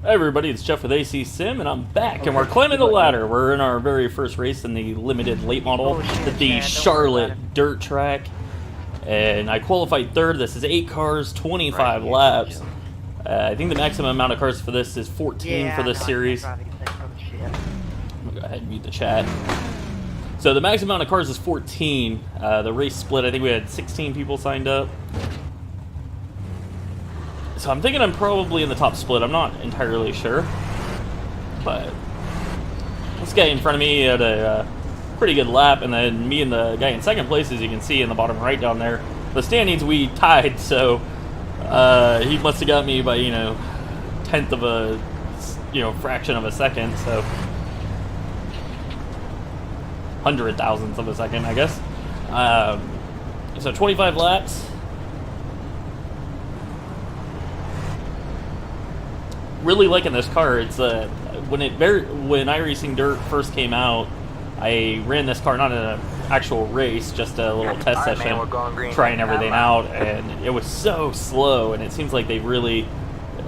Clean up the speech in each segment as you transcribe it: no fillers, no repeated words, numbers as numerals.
Hey everybody, it's Jeff with ACSIM, and I'm back, and we're climbing the ladder. We're in our very first race in the limited late model, the Charlotte dirt track, and I qualified third. This is 8 cars, 25 laps. I think the maximum amount of cars for this is 14 for this series. I'm gonna go ahead and mute the chat. So the maximum amount of cars is 14. The race split, I think we had 16 people signed up. So I'm thinking I'm probably in the top split. I'm not entirely sure. But this guy in front of me had a pretty good lap, and then me and the guy in second place, as you can see in the bottom right down there, the standings, we tied, so he must have got me by, tenth of a, fraction of a second, so 100,000ths of a second, I guess. So 25 laps. Really liking this car. It's when iRacing Dirt first came out, I ran this car not in an actual race, just a little test session, trying everything out, and it was so slow. And it seems like they really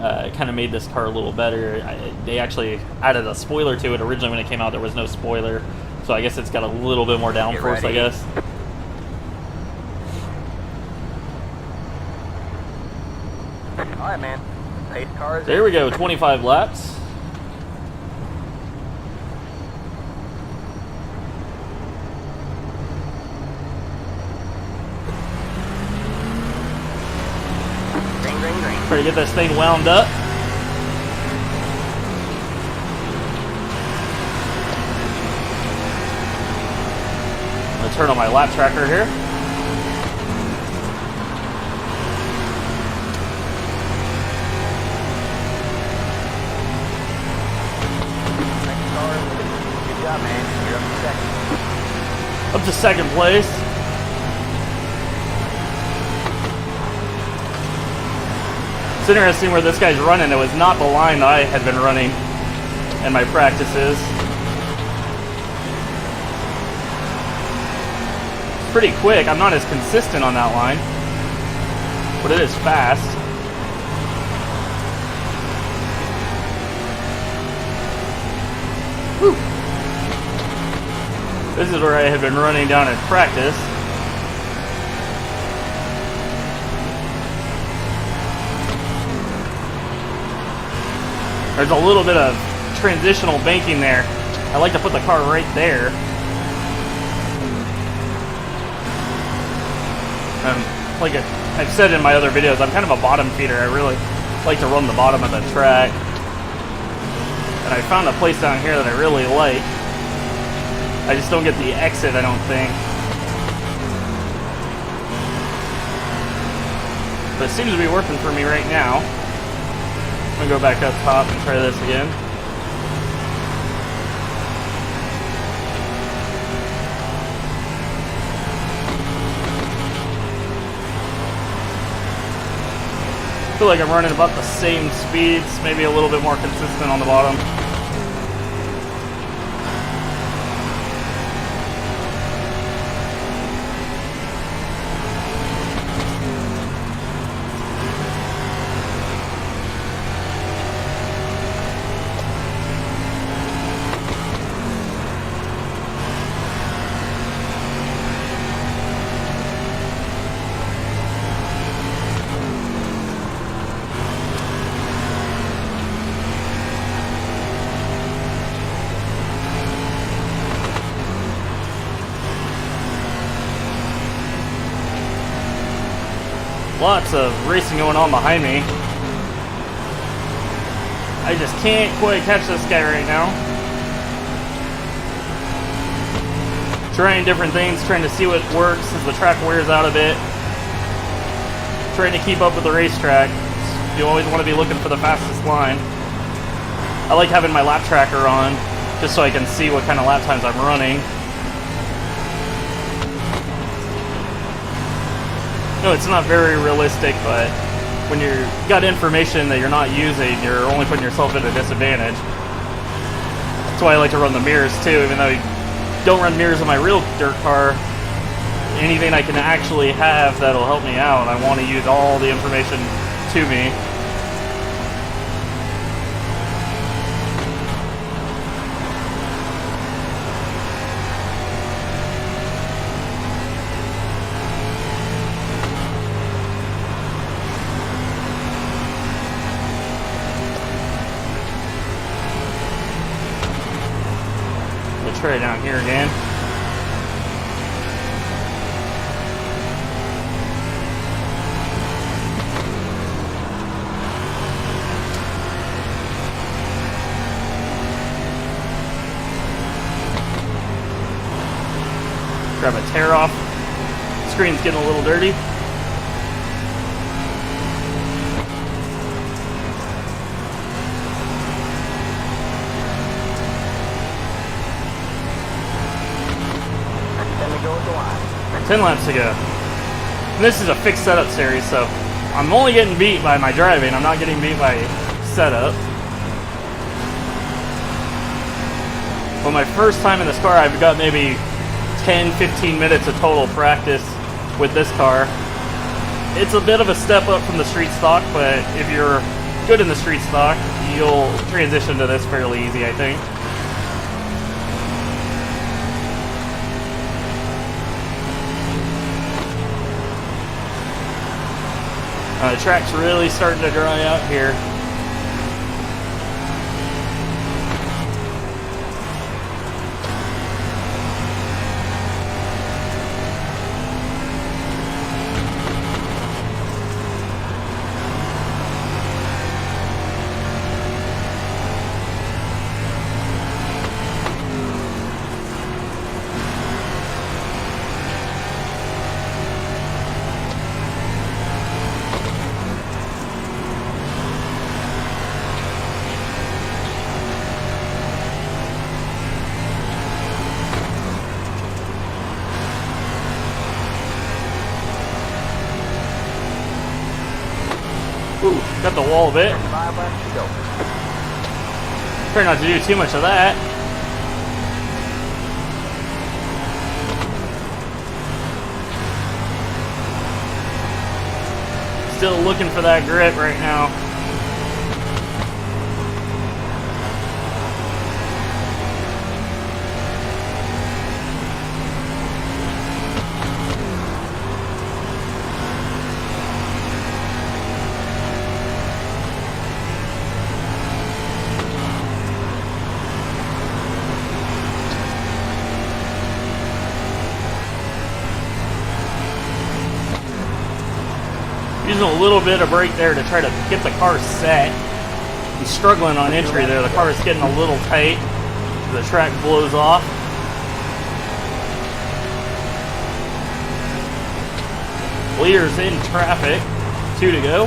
kind of made this car a little better. They actually added a spoiler to it. Originally, when it came out, there was no spoiler, so I guess it's got a little bit more downforce, I guess. All right, man. There we go, 25 laps. Try to get this thing wound up. I'm gonna turn on my lap tracker here. Up to second place. It's interesting where this guy's running. It was not the line that I had been running in my practices. It's pretty quick. I'm not as consistent on that line, but it is fast. Woo. This is where I had been running down in practice. There's a little bit of transitional banking there. I like to put the car right there. Like I've said in my other videos, I'm kind of a bottom feeder. I really like to run the bottom of the track. And I found a place down here that I really like. I just don't get the exit, I don't think. But it seems to be working for me right now. I'm gonna go back up top and try this again. I feel like I'm running about the same speeds, maybe a little bit more consistent on the bottom. Lots of racing going on behind me. I just can't quite catch this guy right now. Trying different things, trying to see what works as the track wears out a bit. Trying to keep up with the racetrack. You always want to be looking for the fastest line. I like having my lap tracker on, just so I can see what kind of lap times I'm running. No, it's not very realistic, but when you've got information that you're not using, you're only putting yourself at a disadvantage. That's why I like to run the mirrors too, even though you don't run mirrors on my real dirt car. Anything I can actually have that'll help me out, I want to use all the information to me. try it down here again. Grab a tear off. Screen's getting a little dirty. Then we go with the line. 10 laps to go. And this is a fixed setup series, so I'm only getting beat by my driving. I'm not getting beat by setup. But my first time in this car, I've got maybe 10-15 minutes of total practice with this car. It's a bit of a step up from the street stock, but if you're good in the street stock, you'll transition to this fairly easy, I think. The track's really starting to dry out here. Ooh, got the wall a bit. 5 laps to go. Try not to do too much of that. Still looking for that grip right now. Using a little bit of brake there to try to get the car set. I'm struggling on entry there. The car is getting a little tight. The track blows off. Leader's in traffic. 2 to go.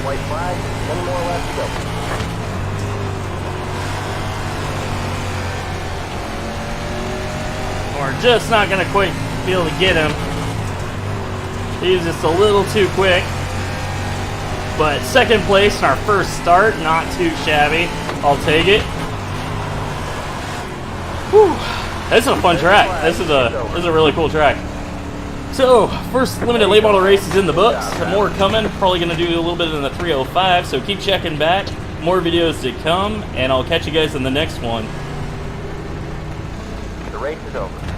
White flag, 1 more left to go. We're just not going to quite be able to get him. He's just a little too quick. But second place in our first start, not too shabby. I'll take it. Whew. This is a fun track. This is a really cool track. So, first limited late model race is in the books. More coming. Probably going to do a little bit in the 305. So keep checking back. More videos to come, and I'll catch you guys in the next one. The race is over.